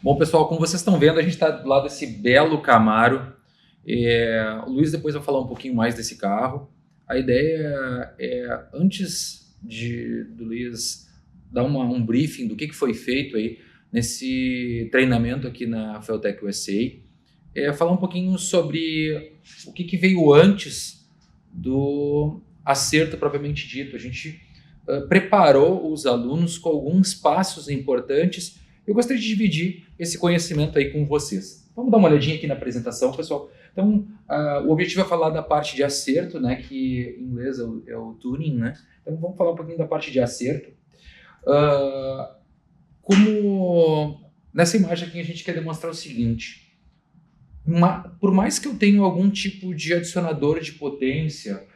Bom, pessoal, como vocês estão vendo, a gente está do lado desse belo Camaro. O Luiz depois vai falar um pouquinho mais desse carro. A ideia é, antes do Luiz dar um briefing do que foi feito aí nesse treinamento aqui na Feltec USA, falar um pouquinho sobre o que veio antes do acerto propriamente dito. A gente preparou os alunos com alguns passos importantes. Eu gostaria de dividir esse conhecimento aí com vocês. Vamos dar uma olhadinha aqui na apresentação, pessoal. Então, o objetivo é falar da parte de acerto, né, que em inglês é o tuning, né? Então, vamos falar um pouquinho da parte de acerto. Como nessa imagem aqui a gente quer demonstrar o seguinte: por mais que eu tenha algum tipo de adicionador de potência,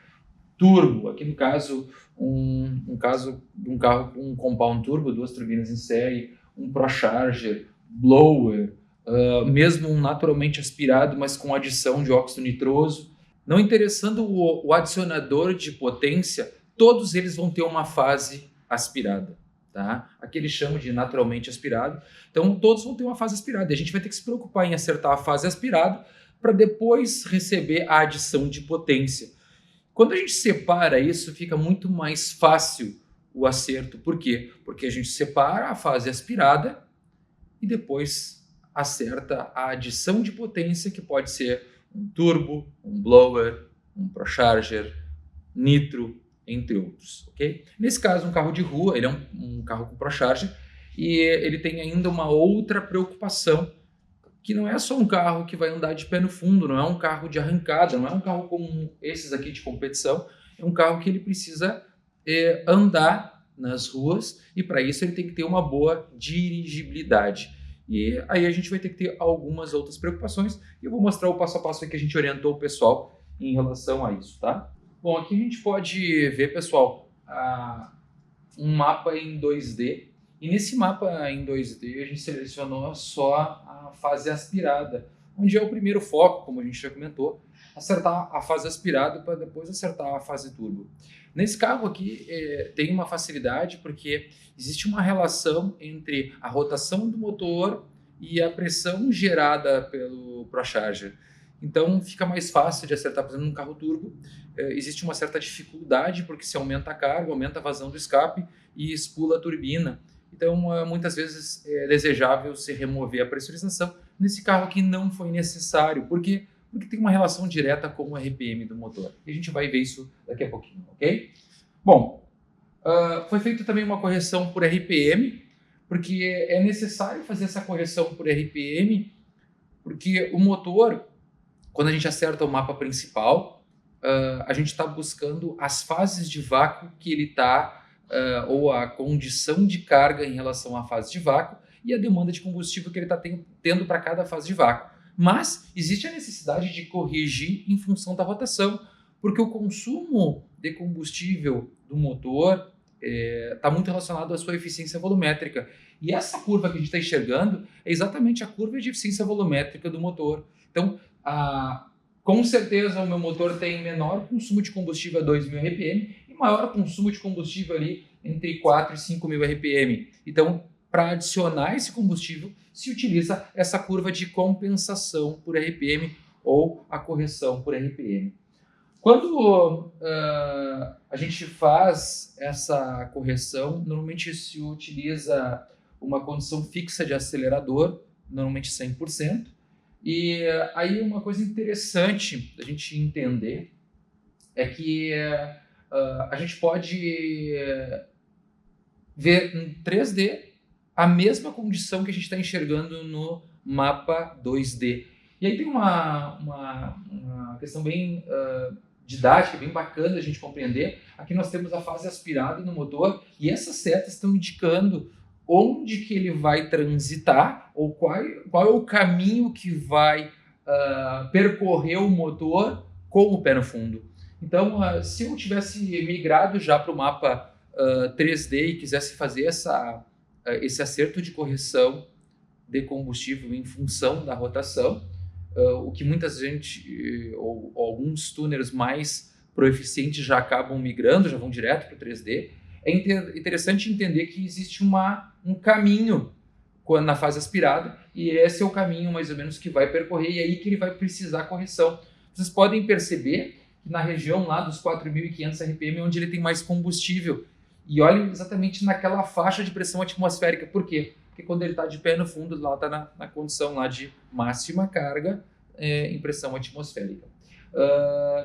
turbo, aqui no caso, um caso de um carro com um compound turbo, 2 turbinas em série, um ProCharger, blower, mesmo um naturalmente aspirado, mas com adição de óxido nitroso. Não interessando o adicionador de potência, todos eles vão ter uma fase aspirada, tá? Aqui eles chamam de naturalmente aspirado. Então todos vão ter uma fase aspirada. E a gente vai ter que se preocupar em acertar a fase aspirada para depois receber a adição de potência. Quando a gente separa isso, fica muito mais fácil o acerto. Por quê? Porque a gente separa a fase aspirada e depois acerta a adição de potência, que pode ser um turbo, um blower, um ProCharger, nitro, entre outros, ok? Nesse caso, um carro de rua, ele é um carro com ProCharger, e ele tem ainda uma outra preocupação, que não é só um carro que vai andar de pé no fundo, não é um carro de arrancada, não é um carro como esses aqui de competição, é um carro que ele precisa andar nas ruas, e para isso ele tem que ter uma boa dirigibilidade. E aí a gente vai ter que ter algumas outras preocupações, e eu vou mostrar o passo a passo que a gente orientou o pessoal em relação a isso, tá? Bom, aqui a gente pode ver, pessoal, um mapa em 2D, e nesse mapa em 2D a gente selecionou só a fase aspirada, onde é o primeiro foco, como a gente já comentou, acertar a fase aspirada para depois acertar a fase turbo. Nesse carro aqui tem uma facilidade porque existe uma relação entre a rotação do motor e a pressão gerada pelo ProCharger. Então fica mais fácil de acertar, por exemplo, num carro turbo. Existe uma certa dificuldade porque se aumenta a carga, aumenta a vazão do escape e expula a turbina. Então muitas vezes é desejável se remover a pressurização. Nesse carro aqui não foi necessário. Por quê? Porque tem uma relação direta com o RPM do motor. E a gente vai ver isso daqui a pouquinho, ok? Bom, foi feita também uma correção por RPM, porque é necessário fazer essa correção por RPM, porque o motor, quando a gente acerta o mapa principal, a gente está buscando as fases de vácuo que ele está, ou a condição de carga em relação à fase de vácuo e a demanda de combustível que ele está tendo para cada fase de vácuo. Mas existe a necessidade de corrigir em função da rotação, porque o consumo de combustível do motor está muito relacionado à sua eficiência volumétrica. E essa curva que a gente está enxergando é exatamente a curva de eficiência volumétrica do motor. Então, com certeza o meu motor tem menor consumo de combustível a 2.000 RPM e maior consumo de combustível ali entre 4 e 5.000 RPM. Então, para adicionar esse combustível, se utiliza essa curva de compensação por RPM ou a correção por RPM. Quando a gente faz essa correção, normalmente se utiliza uma condição fixa de acelerador, normalmente 100%. E aí uma coisa interessante da gente entender é que a gente pode ver em 3D a mesma condição que a gente está enxergando no mapa 2D. E aí tem uma questão bem didática, bem bacana a gente compreender. Aqui nós temos a fase aspirada no motor e essas setas estão indicando onde que ele vai transitar ou qual é o caminho que vai percorrer o motor com o pé no fundo. Então, se eu tivesse migrado já para o mapa 3D e quisesse fazer esse acerto de correção de combustível em função da rotação, o que muita gente, ou alguns tuners mais proeficientes já acabam migrando, já vão direto para o 3D, é interessante entender que existe um caminho na fase aspirada, e esse é o caminho mais ou menos que vai percorrer, e aí que ele vai precisar correção. Vocês podem perceber que na região lá dos 4.500 RPM é onde ele tem mais combustível, e olhem exatamente naquela faixa de pressão atmosférica. Por quê? Porque quando ele está de pé no fundo, lá está na condição lá de máxima carga em pressão atmosférica.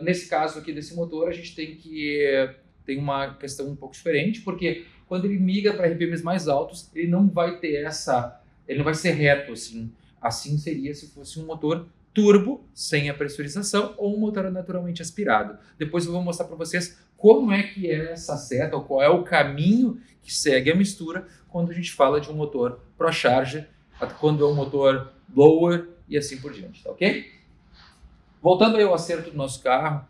Nesse caso aqui desse motor, a gente tem uma questão um pouco diferente, porque quando ele migra para RPMs mais altos, ele não vai ter ele não vai ser reto assim. Assim seria se fosse um motor turbo, sem a pressurização, ou um motor naturalmente aspirado. Depois eu vou mostrar para vocês como é que é essa seta, ou qual é o caminho que segue a mistura quando a gente fala de um motor ProCharger, quando é um motor blower e assim por diante, tá ok? Voltando aí ao acerto do nosso carro,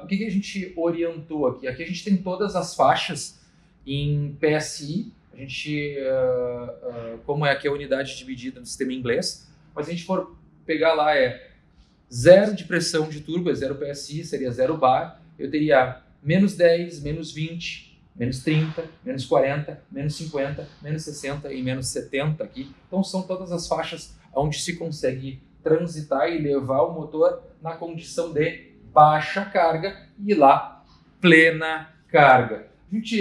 o que a gente orientou aqui? Aqui a gente tem todas as faixas em PSI, a gente, como é aqui a unidade dividida no sistema inglês, mas se a gente for pegar lá, é 0 de pressão de turbo, é 0 PSI, seria 0 bar, eu teria menos 10, menos 20, menos 30, menos 40, menos 50, menos 60 e menos 70 aqui. Então são todas as faixas onde se consegue transitar e levar o motor na condição de baixa carga e lá plena carga. A gente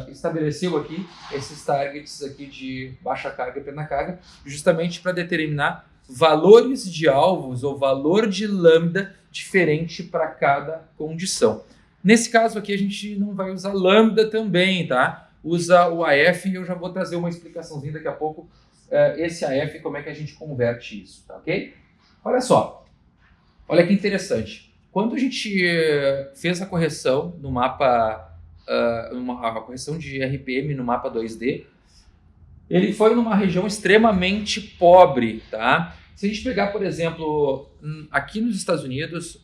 estabeleceu aqui esses targets aqui de baixa carga e plena carga justamente para determinar valores de alvos ou valor de lambda diferente para cada condição. Nesse caso aqui a gente não vai usar lambda também, tá? Usa o AF e eu já vou trazer uma explicaçãozinha daqui a pouco, esse AF, como é que a gente converte isso, tá ok? Olha só, olha que interessante. Quando a gente fez a correção no mapa, a correção de RPM no mapa 2D, ele foi numa região extremamente pobre, tá? Se a gente pegar, por exemplo, aqui nos Estados Unidos,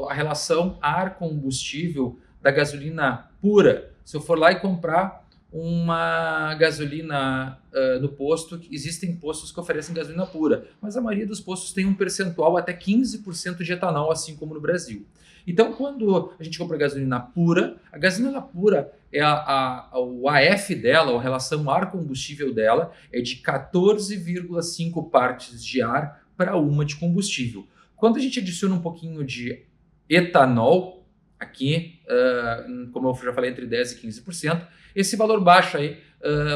a relação ar-combustível da gasolina pura, se eu for lá e comprar uma gasolina no posto, existem postos que oferecem gasolina pura, mas a maioria dos postos tem um percentual até 15% de etanol, assim como no Brasil. Então, quando a gente compra gasolina pura, a gasolina pura, o AF dela, a relação ar-combustível dela, é de 14,5 partes de ar para uma de combustível. Quando a gente adiciona um pouquinho de etanol, aqui, como eu já falei, entre 10% e 15%, esse valor baixa aí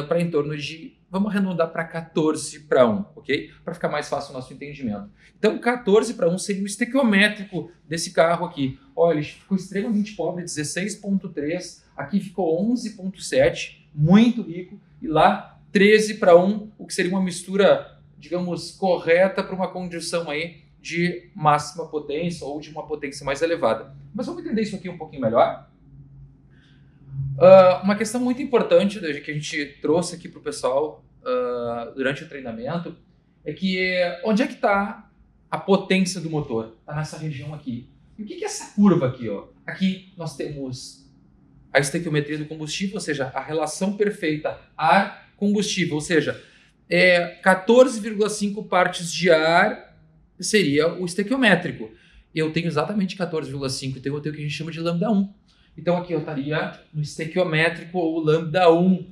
para em torno de, vamos arredondar para 14 para 1, ok? Para ficar mais fácil o nosso entendimento. Então, 14 para 1 seria o estequiométrico desse carro aqui. Olha, ele ficou extremamente pobre, 16,3, aqui ficou 11,7, muito rico, e lá 13 para 1, o que seria uma mistura, digamos, correta para uma condição aí de máxima potência ou de uma potência mais elevada. Mas vamos entender isso aqui um pouquinho melhor. Uma questão muito importante que a gente trouxe aqui para o pessoal durante o treinamento é que onde é que está a potência do motor? Está nessa região aqui. E o que é essa curva aqui? Ó? Aqui nós temos a estequiometria do combustível, ou seja, a relação perfeita ar-combustível, ou seja, 14,5 partes de ar seria o estequiométrico. Eu tenho exatamente 14,5, então eu tenho o que a gente chama de lambda 1. Então aqui eu estaria no estequiométrico ou lambda 1,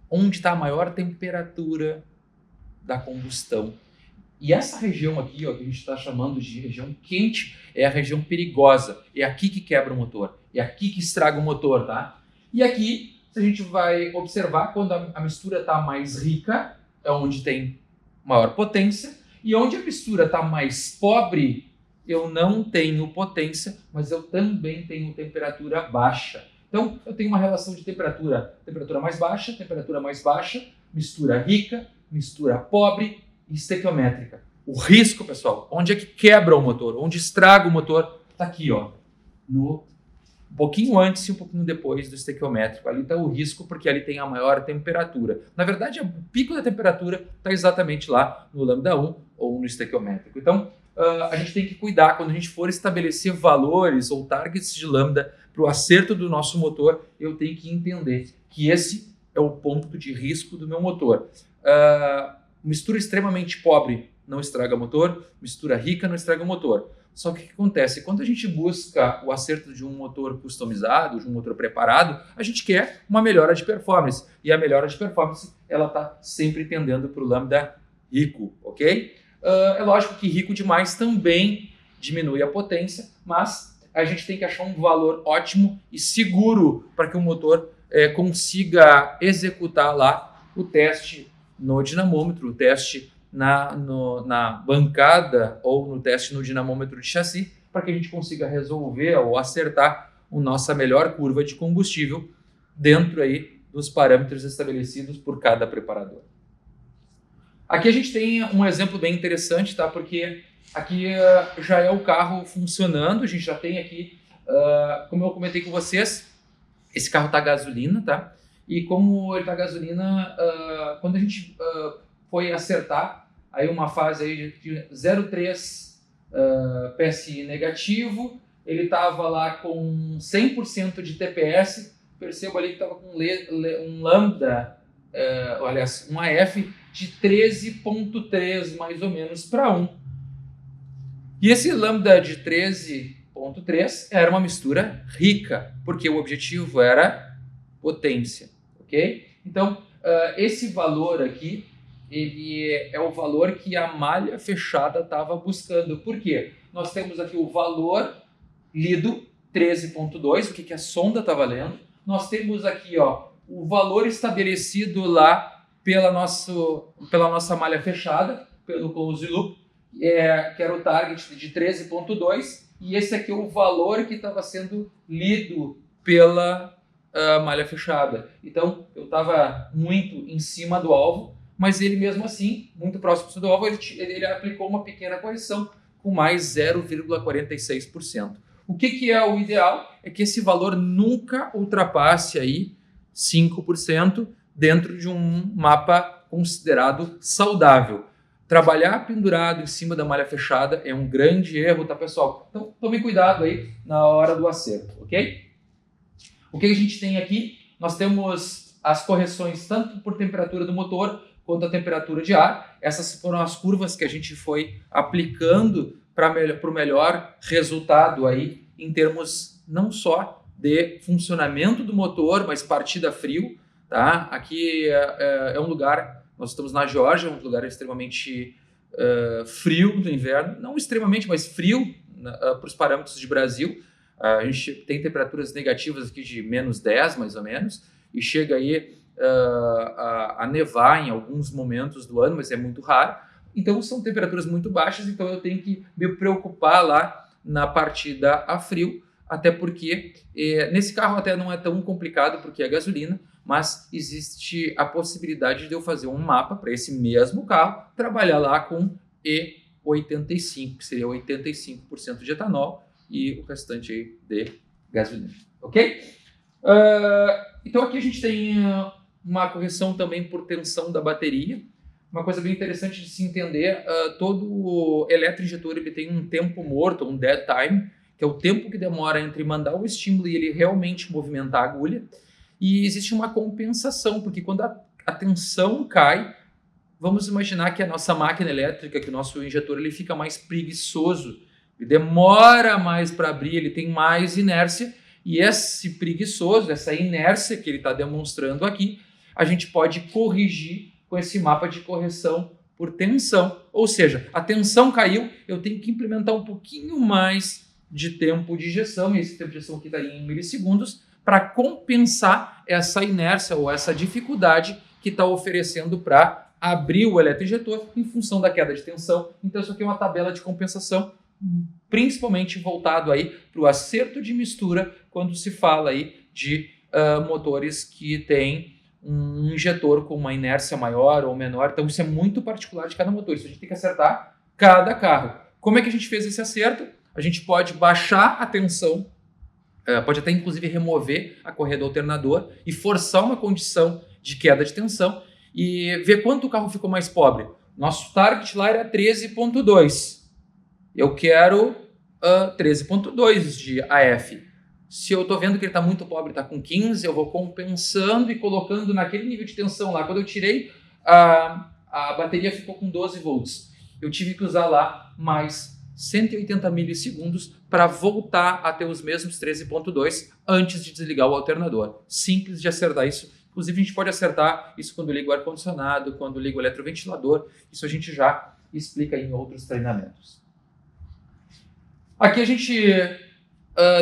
onde está a maior temperatura da combustão. E essa região aqui, ó, que a gente está chamando de região quente, é a região perigosa. É aqui que quebra o motor, é aqui que estraga o motor, tá? E aqui, se a gente vai observar, quando a mistura está mais rica, é onde tem maior potência, e onde a mistura está mais pobre, eu não tenho potência, mas eu também tenho temperatura baixa. Então, eu tenho uma relação de temperatura mais baixa, mistura rica, mistura pobre e estequiométrica. O risco, pessoal, onde é que quebra o motor, onde estraga o motor, está aqui, ó, um pouquinho antes e um pouquinho depois do estequiométrico. Ali está o risco, porque ali tem a maior temperatura. Na verdade, o pico da temperatura está exatamente lá no lambda 1 ou no estequiométrico. Então, a gente tem que cuidar quando a gente for estabelecer valores ou targets de lambda para o acerto do nosso motor. Eu tenho que entender que esse é o ponto de risco do meu motor. Mistura extremamente pobre não estraga motor, mistura rica não estraga motor. Só que o que acontece? Quando a gente busca o acerto de um motor customizado, de um motor preparado, a gente quer uma melhora de performance. E a melhora de performance, ela está sempre tendendo para o lambda rico, ok? É lógico que rico demais também diminui a potência, mas a gente tem que achar um valor ótimo e seguro para que o motor consiga executar lá o teste no dinamômetro, o teste na bancada ou no teste no dinamômetro de chassi, para que a gente consiga resolver ou acertar a nossa melhor curva de combustível dentro aí dos parâmetros estabelecidos por cada preparador. Aqui a gente tem um exemplo bem interessante, tá? Porque aqui já é o carro funcionando, a gente já tem aqui, como eu comentei com vocês, esse carro está a gasolina, tá? E como ele está a gasolina, quando a gente foi acertar aí uma fase aí de 0,3 PSI negativo, ele estava lá com 100% de TPS, percebo ali que estava com um lambda, aliás, um AF de 13,3 mais ou menos para 1. E esse lambda de 13,3 era uma mistura rica, porque o objetivo era potência, ok? Então, esse valor aqui, ele é o valor que a malha fechada estava buscando. Por quê? Nós temos aqui o valor lido, 13,2, o que a sonda está valendo. Nós temos aqui o valor estabelecido lá pela nossa malha fechada, pelo close loop, que era o target de 13,2, e esse aqui é o valor que estava sendo lido pela malha fechada. Então, eu estava muito em cima do alvo, mas ele mesmo assim, muito próximo do alvo, ele aplicou uma pequena correção com mais 0,46%. O que é o ideal? É que esse valor nunca ultrapasse aí 5% dentro de um mapa considerado saudável. Trabalhar pendurado em cima da malha fechada é um grande erro, tá, pessoal? Então, tome cuidado aí na hora do acerto, ok? O que a gente tem aqui? Nós temos as correções tanto por temperatura do motor quanto a temperatura de ar. Essas foram as curvas que a gente foi aplicando para o melhor resultado aí em termos não só de funcionamento do motor, mas partida frio, tá? Aqui é um lugar, nós estamos na Geórgia, um lugar extremamente frio no inverno, não extremamente, mas frio para os parâmetros de Brasil. A gente tem temperaturas negativas aqui de -10, mais ou menos, e chega aí a nevar em alguns momentos do ano, mas é muito raro. Então são temperaturas muito baixas, então eu tenho que me preocupar lá na partida a frio, até porque nesse carro até não é tão complicado porque é gasolina, mas existe a possibilidade de eu fazer um mapa para esse mesmo carro, trabalhar lá com E85, que seria 85% de etanol e o restante aí de gasolina, ok? Então aqui a gente tem uma correção também por tensão da bateria. Uma coisa bem interessante de se entender, todo eletroinjetor ele tem um tempo morto, um dead time, que é o tempo que demora entre mandar o estímulo e ele realmente movimentar a agulha. E existe uma compensação, porque quando a tensão cai, vamos imaginar que a nossa máquina elétrica, que o nosso injetor, ele fica mais preguiçoso, ele demora mais para abrir, ele tem mais inércia, e esse preguiçoso, essa inércia que ele está demonstrando aqui, a gente pode corrigir com esse mapa de correção por tensão. Ou seja, a tensão caiu, eu tenho que implementar um pouquinho mais de tempo de injeção, e esse tempo de injeção aqui está em milissegundos, para compensar essa inércia ou essa dificuldade que está oferecendo para abrir o eletroinjetor em função da queda de tensão. Então isso aqui é uma tabela de compensação, principalmente voltado aí para o acerto de mistura, quando se fala aí de motores que têm um injetor com uma inércia maior ou menor. Então isso é muito particular de cada motor, isso a gente tem que acertar cada carro. Como é que a gente fez esse acerto? A gente pode baixar a tensão, pode até inclusive remover a correia do alternador e forçar uma condição de queda de tensão e ver quanto o carro ficou mais pobre. Nosso target lá era 13,2. Eu quero 13,2 de AF. Se eu estou vendo que ele está muito pobre, está com 15, eu vou compensando e colocando naquele nível de tensão lá. Quando eu tirei, a bateria ficou com 12 volts. Eu tive que usar lá mais 180 milissegundos para voltar a ter os mesmos 13.2 antes de desligar o alternador. Simples de acertar isso. Inclusive, a gente pode acertar isso quando liga o ar-condicionado, quando liga o eletroventilador. Isso a gente já explica em outros treinamentos. Aqui a gente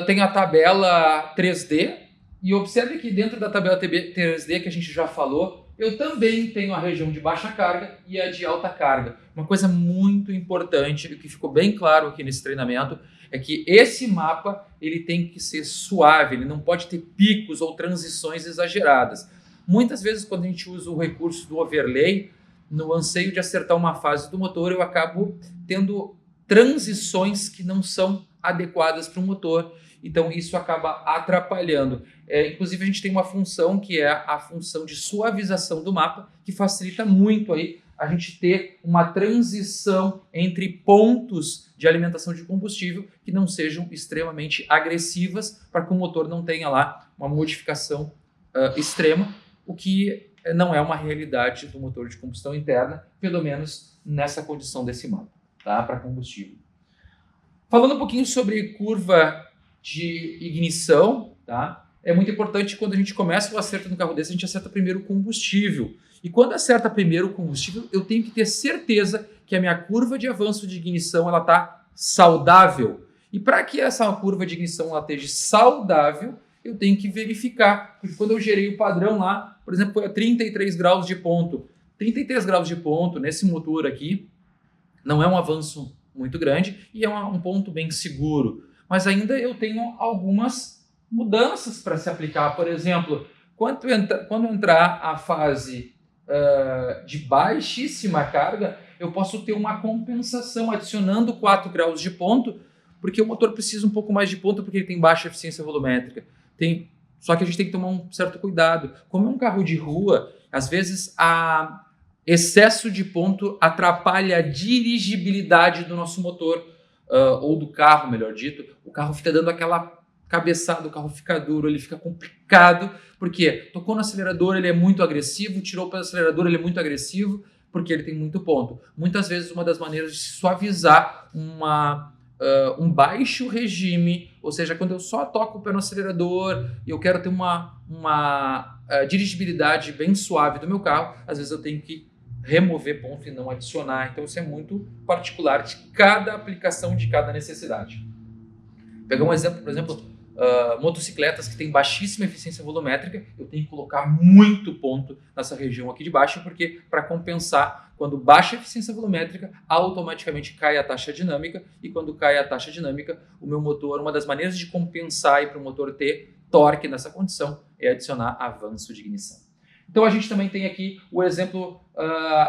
tem a tabela 3D. E observe que dentro da tabela 3D que a gente já falou, eu também tenho a região de baixa carga e a de alta carga. Uma coisa muito importante, que ficou bem claro aqui nesse treinamento, é que esse mapa ele tem que ser suave, ele não pode ter picos ou transições exageradas. Muitas vezes, quando a gente usa o recurso do overlay, no anseio de acertar uma fase do motor, eu acabo tendo transições que não são adequadas para o motor. Então, isso acaba atrapalhando. Inclusive, a gente tem uma função que é a função de suavização do mapa, que facilita muito aí a gente ter uma transição entre pontos de alimentação de combustível que não sejam extremamente agressivas, para que o motor não tenha lá uma modificação extrema, o que não é uma realidade do motor de combustão interna, pelo menos nessa condição desse mapa, tá? Para combustível. Falando um pouquinho sobre curva de ignição, tá? É muito importante quando a gente começa o acerto no carro desse, a gente acerta primeiro o combustível. E quando acerta primeiro o combustível, eu tenho que ter certeza que a minha curva de avanço de ignição ela está saudável. E para que essa curva de ignição ela esteja saudável, eu tenho que verificar. Porque quando eu gerei o padrão lá, por exemplo, foi a 33 graus de ponto. 33 graus de ponto nesse motor aqui não é um avanço muito grande e é um ponto bem seguro. Mas ainda eu tenho algumas mudanças para se aplicar. Por exemplo, quando entrar a fase de baixíssima carga, eu posso ter uma compensação adicionando 4 graus de ponto, porque o motor precisa um pouco mais de ponto porque ele tem baixa eficiência volumétrica. Só que a gente tem que tomar um certo cuidado. Como é um carro de rua, às vezes excesso de ponto atrapalha a dirigibilidade do nosso motor, ou do carro, melhor dito. O carro fica dando aquela cabeçada, o carro fica duro, ele fica complicado, porque tocou no acelerador, ele é muito agressivo, tirou pelo acelerador, ele é muito agressivo, porque ele tem muito ponto. Muitas vezes uma das maneiras de suavizar um baixo regime, ou seja, quando eu só toco o pé no acelerador e eu quero ter uma dirigibilidade bem suave do meu carro, às vezes eu tenho que remover ponto e não adicionar. Então isso é muito particular de cada aplicação, de cada necessidade. Pegar um exemplo, por exemplo, motocicletas que têm baixíssima eficiência volumétrica, eu tenho que colocar muito ponto nessa região aqui de baixo, porque para compensar, quando baixa a eficiência volumétrica, automaticamente cai a taxa dinâmica, e quando cai a taxa dinâmica, o meu motor, uma das maneiras de compensar para o motor ter torque nessa condição é adicionar avanço de ignição. Então a gente também tem aqui o exemplo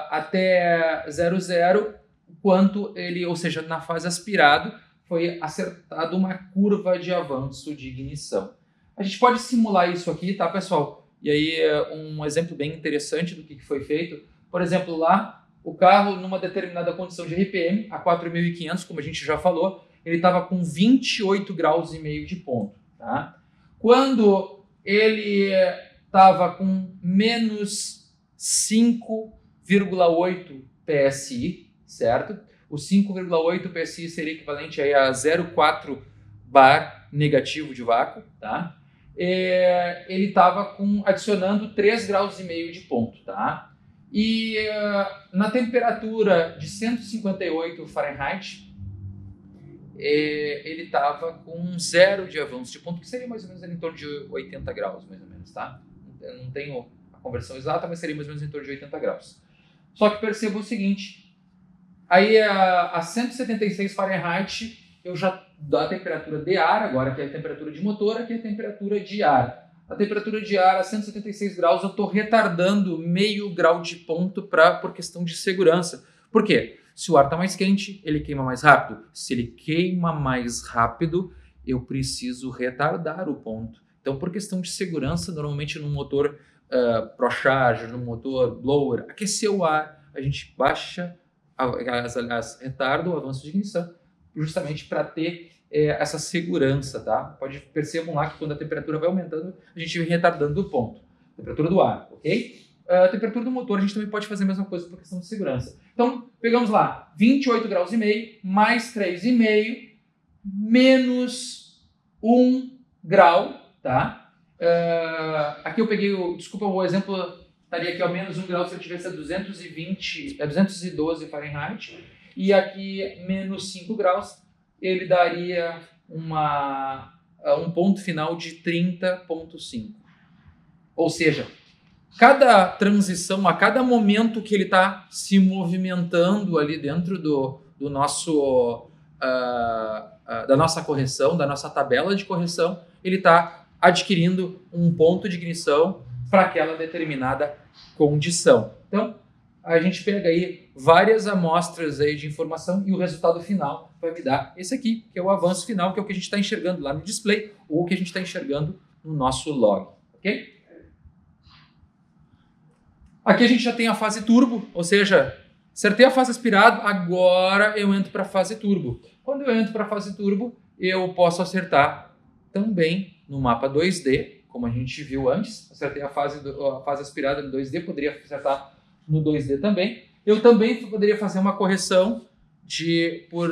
até 0,0, quanto ele, ou seja, na fase aspirado, foi acertado uma curva de avanço de ignição. A gente pode simular isso aqui, tá, pessoal? E aí um exemplo bem interessante do que foi feito. Por exemplo, lá, o carro, numa determinada condição de RPM, a 4.500, como a gente já falou, ele estava com 28 graus e meio de ponto, tá? Quando ele estava com menos 5,8 PSI, certo? O 5,8 PSI seria equivalente aí a 0,4 bar negativo de vácuo, tá? Ele estava adicionando 3 graus e meio de ponto, tá? E na temperatura de 158 Fahrenheit, ele estava com 0 de avanço de ponto, que seria mais ou menos em torno de 80 graus, mais ou menos, tá? Eu não tenho a conversão exata, mas seria mais ou menos em torno de 80 graus. Só que perceba o seguinte, aí a 176 Fahrenheit, eu já dou a temperatura de ar, agora que é a temperatura de motor, aqui é a temperatura de ar. A temperatura de ar a 176 graus, eu estou retardando meio grau de ponto por questão de segurança. Por quê? Se o ar está mais quente, ele queima mais rápido. Se ele queima mais rápido, eu preciso retardar o ponto. Então, por questão de segurança, normalmente no motor ProCharger, no motor blower, aquecer o ar, a gente baixa, retarda o avanço de ignição, justamente para ter essa segurança, tá? Percebam lá que quando a temperatura vai aumentando, a gente vai retardando o ponto, a temperatura do ar, ok? a temperatura do motor, a gente também pode fazer a mesma coisa por questão de segurança. Então, pegamos lá, 28 graus e meio, mais 3,5, menos 1 grau, tá? Aqui eu peguei, desculpa, o exemplo estaria aqui ao menos 1 grau se eu tivesse a 212 Fahrenheit, e aqui menos 5 graus, ele daria um ponto final de 30,5. Ou seja, cada transição, a cada momento que ele está se movimentando ali dentro do nosso, da nossa correção, da nossa tabela de correção, ele está adquirindo um ponto de ignição para aquela determinada condição. Então, a gente pega aí várias amostras aí de informação e o resultado final vai me dar esse aqui, que é o avanço final, que é o que a gente está enxergando lá no display ou o que a gente está enxergando no nosso log, ok? Aqui a gente já tem a fase turbo, ou seja, acertei a fase aspirado, agora eu entro para a fase turbo. Quando eu entro para a fase turbo, eu posso acertar também no mapa 2D, como a gente viu antes. Acertei a fase aspirada no 2D, poderia acertar no 2D também. Eu também poderia fazer uma correção por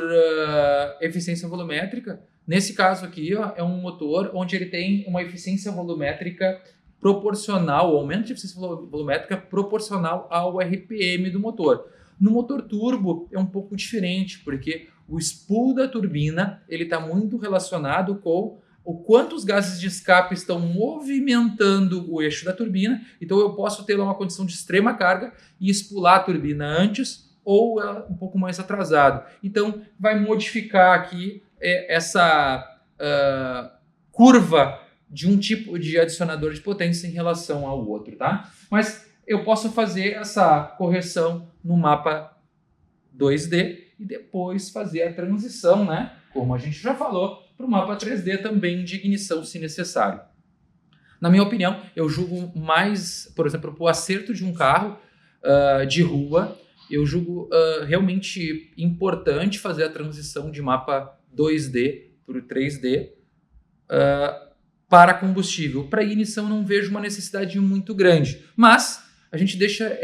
eficiência volumétrica. Nesse caso aqui, ó, é um motor onde ele tem uma eficiência volumétrica proporcional, o aumento de eficiência volumétrica proporcional ao RPM do motor. No motor turbo é um pouco diferente, porque o spool da turbina ele está muito relacionado com o quanto os gases de escape estão movimentando o eixo da turbina. Então eu posso ter uma condição de extrema carga e espular a turbina antes ou um pouco mais atrasado. Então vai modificar aqui essa curva de um tipo de adicionador de potência em relação ao outro, tá? Mas eu posso fazer essa correção no mapa 2D e depois fazer a transição, né? Como a gente já falou, para o mapa 3D também de ignição, se necessário. Na minha opinião, eu julgo mais, por exemplo, para o acerto de um carro de rua, eu julgo realmente importante fazer a transição de mapa 2D para o 3D para combustível. Para ignição não vejo uma necessidade muito grande, mas a gente deixa,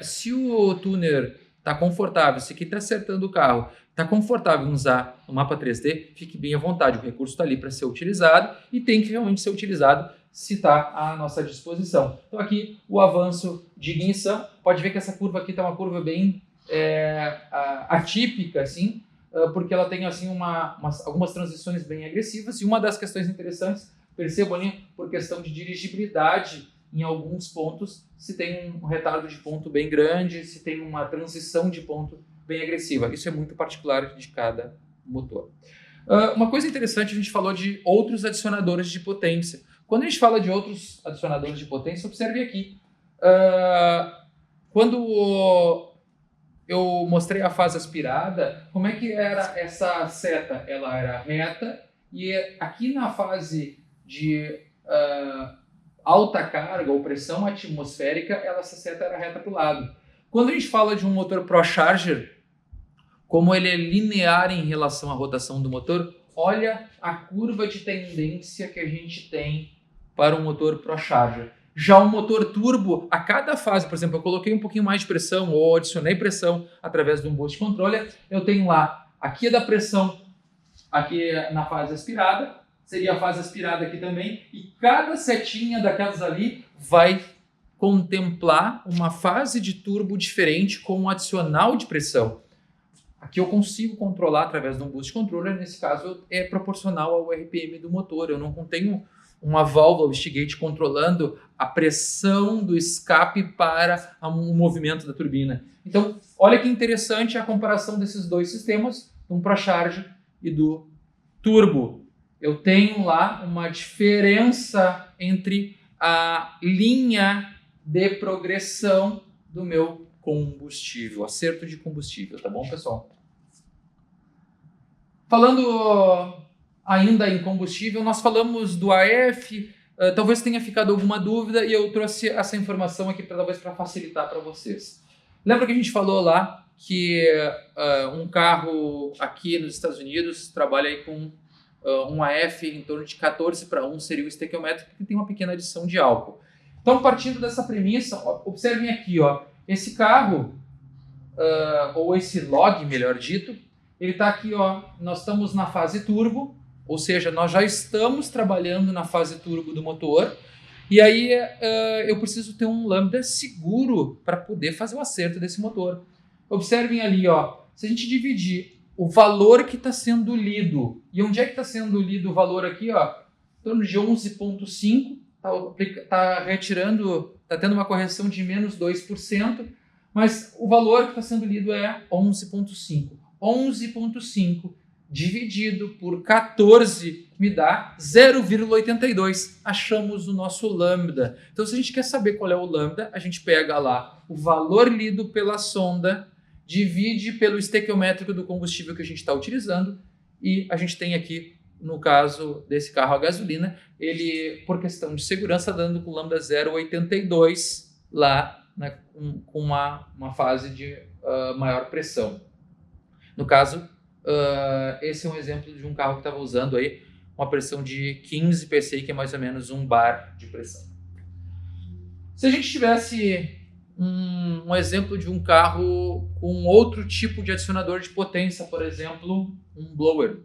se o tuner está confortável, se aqui está acertando o carro, está confortável em usar o mapa 3D, fique bem à vontade, o recurso está ali para ser utilizado e tem que realmente ser utilizado se está à nossa disposição. Então aqui o avanço de ignição, pode ver que essa curva aqui está uma curva bem atípica, assim, porque ela tem assim algumas transições bem agressivas, e uma das questões interessantes, percebam ali, por questão de dirigibilidade, em alguns pontos, se tem um retardo de ponto bem grande, se tem uma transição de ponto bem agressiva. Isso é muito particular de cada motor. Uma coisa interessante, a gente falou de outros adicionadores de potência. Quando a gente fala de outros adicionadores de potência, observe aqui. Quando eu mostrei a fase aspirada, como é que era essa seta? Ela era reta, e aqui na fase de alta carga ou pressão atmosférica, essa seta era reta para o lado. Quando a gente fala de um motor ProCharger, como ele é linear em relação à rotação do motor, olha a curva de tendência que a gente tem para um motor ProCharger. Já o motor turbo, a cada fase, por exemplo, eu coloquei um pouquinho mais de pressão ou adicionei pressão através de um boost controller, eu tenho lá, aqui é da pressão, aqui na fase aspirada, seria a fase aspirada aqui também, e cada setinha daquelas ali vai contemplar uma fase de turbo diferente com um adicional de pressão. Aqui eu consigo controlar através de um boost controller, nesse caso é proporcional ao RPM do motor, eu não tenho uma válvula wastegate controlando a pressão do escape para o movimento da turbina. Então, olha que interessante a comparação desses dois sistemas, do ProCharger e do turbo. Eu tenho lá uma diferença entre a linha de progressão do meu combustível, acerto de combustível, tá bom, pessoal? Falando ainda em combustível, nós falamos do AF, talvez tenha ficado alguma dúvida e eu trouxe essa informação aqui talvez para facilitar para vocês. Lembra que a gente falou lá que um carro aqui nos Estados Unidos trabalha aí com um AF em torno de 14:1, seria o estequiométrico, que tem uma pequena adição de álcool. Então, partindo dessa premissa, observem aqui, ó, esse carro, ou esse log, melhor dito, ele está aqui, ó, nós estamos na fase turbo, ou seja, nós já estamos trabalhando na fase turbo do motor, e aí eu preciso ter um lambda seguro para poder fazer o acerto desse motor. Observem ali, ó, se a gente dividir o valor que está sendo lido, e onde é que está sendo lido o valor aqui, ó, em torno de 11,5%, está retirando, está tendo uma correção de menos 2%, mas o valor que está sendo lido é 11,5%. 11,5 dividido por 14 me dá 0,82. Achamos o nosso lambda. Então, se a gente quer saber qual é o lambda, a gente pega lá o valor lido pela sonda, divide pelo estequiométrico do combustível que a gente está utilizando e a gente tem aqui, no caso desse carro a gasolina, ele, por questão de segurança, dando com lambda 0,82 lá, né, com uma fase de maior pressão. No caso, esse é um exemplo de um carro que estava usando aí uma pressão de 15 psi, que é mais ou menos 1 bar de pressão. Se a gente tivesse um exemplo de um carro com outro tipo de adicionador de potência, por exemplo, um blower.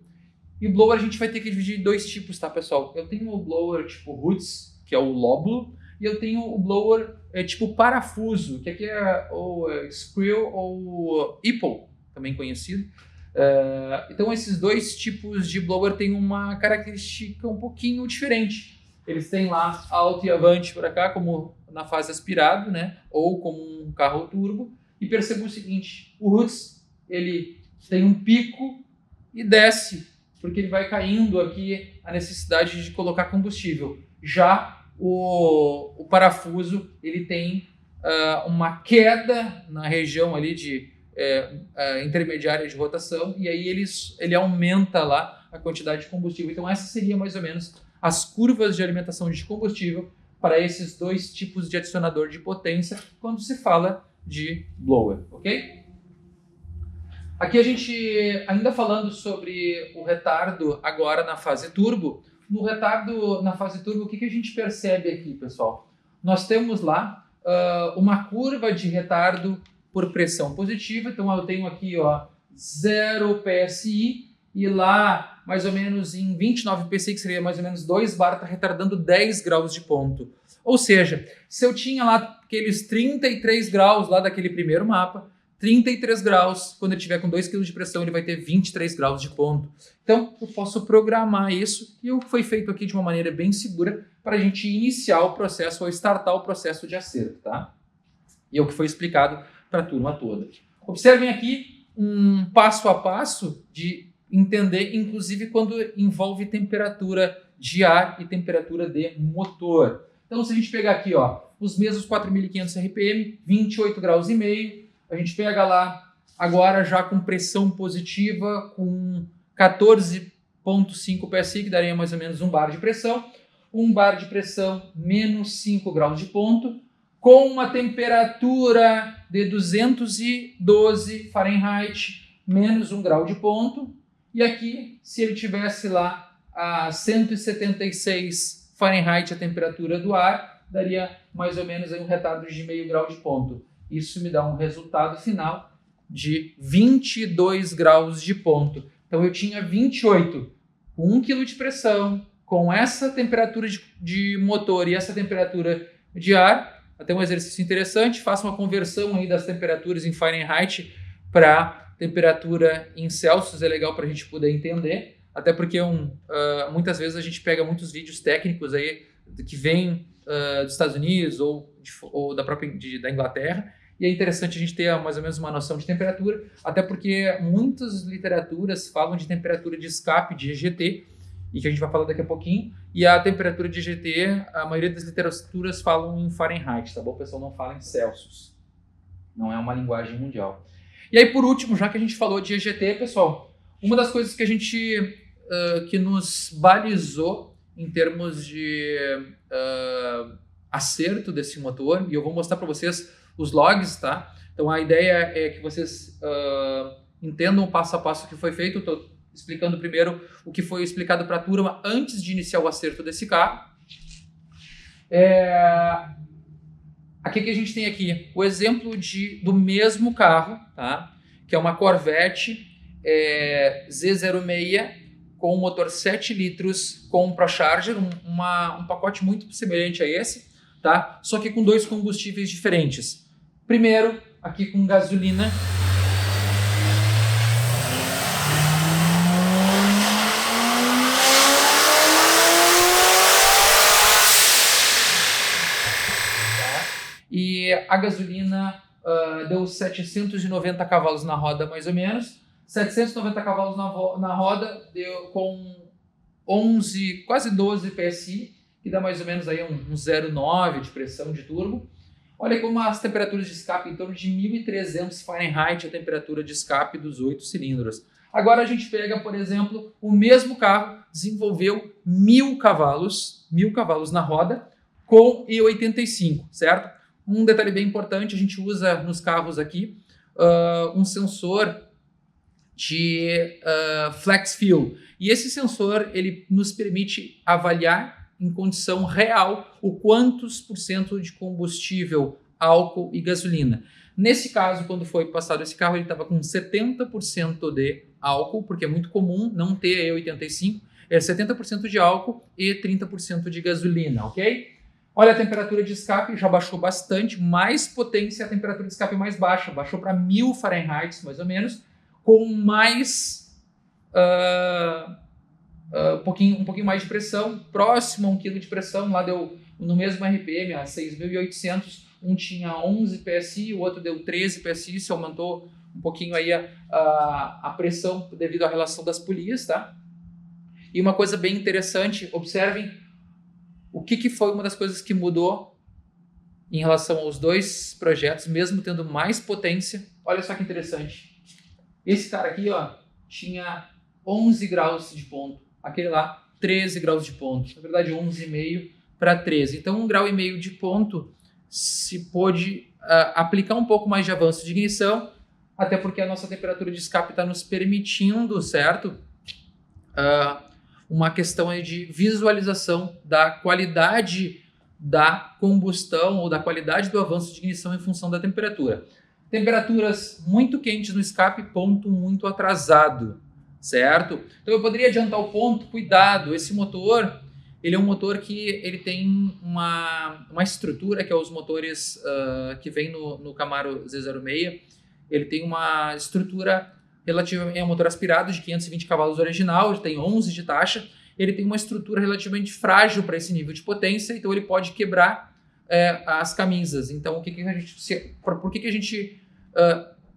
E o blower a gente vai ter que dividir em dois tipos, tá, pessoal? Eu tenho o blower tipo Roots, que é o lóbulo, e eu tenho o blower tipo parafuso, que aqui é o Skrill ou Ipple, também conhecido. Então esses dois tipos de blower têm uma característica um pouquinho diferente. Eles têm lá alto e avante para cá, como na fase aspirado, né? Ou como um carro turbo. E perceba o seguinte, o Roots, ele tem um pico e desce, porque ele vai caindo aqui a necessidade de colocar combustível. Já o parafuso, ele tem uma queda na região ali de intermediária de rotação, e aí ele aumenta lá a quantidade de combustível. Então essa seria mais ou menos as curvas de alimentação de combustível para esses dois tipos de adicionador de potência quando se fala de blower, ok? Aqui a gente, ainda falando sobre o retardo agora na fase turbo, no retardo na fase turbo, o que a gente percebe aqui, pessoal? Nós temos lá uma curva de retardo por pressão positiva, então eu tenho aqui, ó, 0 PSI, e lá mais ou menos em 29 PSI, que seria mais ou menos 2 bar, está retardando 10 graus de ponto. Ou seja, se eu tinha lá aqueles 33 graus lá daquele primeiro mapa, 33 graus, quando ele tiver com 2 kg de pressão, ele vai ter 23 graus de ponto. Então, eu posso programar isso, e o que foi feito aqui de uma maneira bem segura para a gente iniciar o processo ou startar o processo de acerto, tá? E é o que foi explicado para a turma toda. Observem aqui um passo a passo de entender, inclusive quando envolve temperatura de ar e temperatura de motor. Então, se a gente pegar aqui, ó, os mesmos 4.500 RPM, 28 graus e meio, a gente pega lá agora já com pressão positiva, com 14,5 PSI, que daria mais ou menos 1 bar de pressão. 1 bar de pressão, menos 5 graus de ponto, com uma temperatura de 212 Fahrenheit, menos 1 grau de ponto. E aqui, se ele tivesse lá a 176 Fahrenheit a temperatura do ar, daria mais ou menos aí um retardo de meio grau de ponto. Isso me dá um resultado final de 22 graus de ponto. Então eu tinha 28, com 1 kg de pressão, com essa temperatura de motor e essa temperatura de ar. Até um exercício interessante, faça uma conversão aí das temperaturas em Fahrenheit para temperatura em Celsius, é legal para a gente poder entender, até porque muitas vezes a gente pega muitos vídeos técnicos aí que vêm dos Estados Unidos ou da Inglaterra, e é interessante a gente ter mais ou menos uma noção de temperatura, até porque muitas literaturas falam de temperatura de escape de EGT, e que a gente vai falar daqui a pouquinho, e a temperatura de EGT, a maioria das literaturas falam em Fahrenheit, tá bom? O pessoal não fala em Celsius, não é uma linguagem mundial. E aí, por último, já que a gente falou de EGT, pessoal, uma das coisas que a gente, que nos balizou em termos de acerto desse motor, e eu vou mostrar para vocês os logs, tá? Então a ideia é que vocês entendam o passo a passo que foi feito. Estou explicando primeiro o que foi explicado para a turma antes de iniciar o acerto desse carro. Aqui que a gente tem aqui o exemplo do mesmo carro, tá? Que é uma Corvette Z06 com motor 7 litros com ProCharger, um pacote muito semelhante a esse, tá? Só que com 2 combustíveis diferentes. Primeiro, aqui com gasolina. E a gasolina deu 790 cavalos na roda, mais ou menos. 790 cavalos na roda, deu com 11, quase 12 PSI, que dá mais ou menos aí um 0,9 de pressão de turbo. Olha como as temperaturas de escape em torno de 1.300 Fahrenheit, a temperatura de escape dos 8 cilindros. Agora a gente pega, por exemplo, o mesmo carro desenvolveu 1.000 cavalos na roda com E85, certo? Um detalhe bem importante, a gente usa nos carros aqui um sensor de flex fuel. E esse sensor ele nos permite avaliar em condição real o quantos por cento de combustível, álcool e gasolina. Nesse caso, quando foi passado esse carro, ele estava com 70% de álcool, porque é muito comum não ter E85, é 70% de álcool e 30% de gasolina, ok? Olha, a temperatura de escape já baixou bastante, mais potência, a temperatura de escape mais baixa, baixou para 1.000 Fahrenheit, mais ou menos, com mais um pouquinho mais de pressão, próximo a 1 kg de pressão, lá deu no mesmo RPM, a 6.800, um tinha 11 PSI, o outro deu 13 PSI, se aumentou um pouquinho aí a pressão devido à relação das polias, tá? E uma coisa bem interessante, observem o que foi uma das coisas que mudou em relação aos dois projetos, mesmo tendo mais potência. Olha só que interessante. Esse cara aqui, ó, tinha 11 graus de ponto. Aquele lá, 13 graus de ponto. Na verdade, 11,5 para 13. Então, 1,5 grau de ponto se pôde aplicar um pouco mais de avanço de ignição, até porque a nossa temperatura de escape está nos permitindo, certo? Uma questão aí de visualização da qualidade da combustão ou da qualidade do avanço de ignição em função da temperatura. Temperaturas muito quentes no escape, ponto muito atrasado, certo? Então eu poderia adiantar o ponto, cuidado, esse motor, ele é um motor que ele tem uma estrutura, que é os motores que vem no Camaro Z06, ele tem uma estrutura relativamente, é um motor aspirado de 520 cavalos original, ele tem 11 de taxa, ele tem uma estrutura relativamente frágil para esse nível de potência, então ele pode quebrar as camisas. Então, por que a gente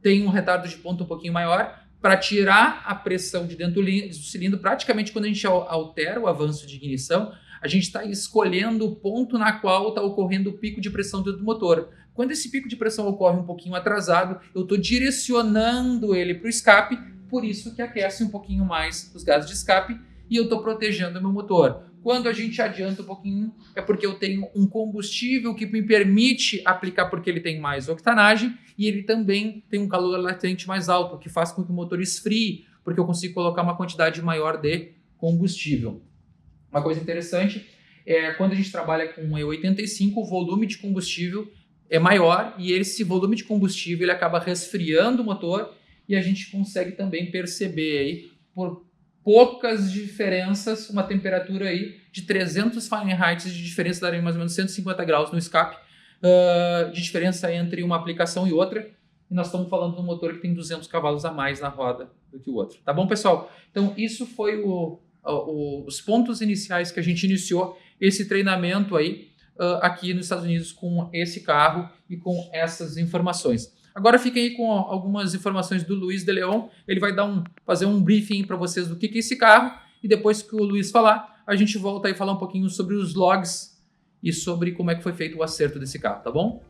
tem um retardo de ponto um pouquinho maior? Para tirar a pressão de dentro do cilindro, praticamente quando a gente altera o avanço de ignição, a gente está escolhendo o ponto na qual está ocorrendo o pico de pressão dentro do motor. Quando esse pico de pressão ocorre um pouquinho atrasado, eu estou direcionando ele para o escape, por isso que aquece um pouquinho mais os gases de escape e eu estou protegendo o meu motor. Quando a gente adianta um pouquinho, é porque eu tenho um combustível que me permite aplicar, porque ele tem mais octanagem e ele também tem um calor latente mais alto, que faz com que o motor esfrie, porque eu consigo colocar uma quantidade maior de combustível. Uma coisa interessante é quando a gente trabalha com E85, o volume de combustível é maior e esse volume de combustível ele acaba resfriando o motor e a gente consegue também perceber aí, por poucas diferenças, uma temperatura aí de 300 Fahrenheit de diferença, daria mais ou menos 150 graus no escape, de diferença entre uma aplicação e outra. E nós estamos falando de um motor que tem 200 cavalos a mais na roda do que o outro. Tá bom, pessoal? Então, isso foi os pontos iniciais que a gente iniciou esse treinamento aí aqui nos Estados Unidos com esse carro e com essas informações. Agora fiquem aí com algumas informações do Luiz de Leon. Ele vai fazer um briefing para vocês do que é esse carro e depois que o Luiz falar, a gente volta aí a falar um pouquinho sobre os logs e sobre como é que foi feito o acerto desse carro, tá bom?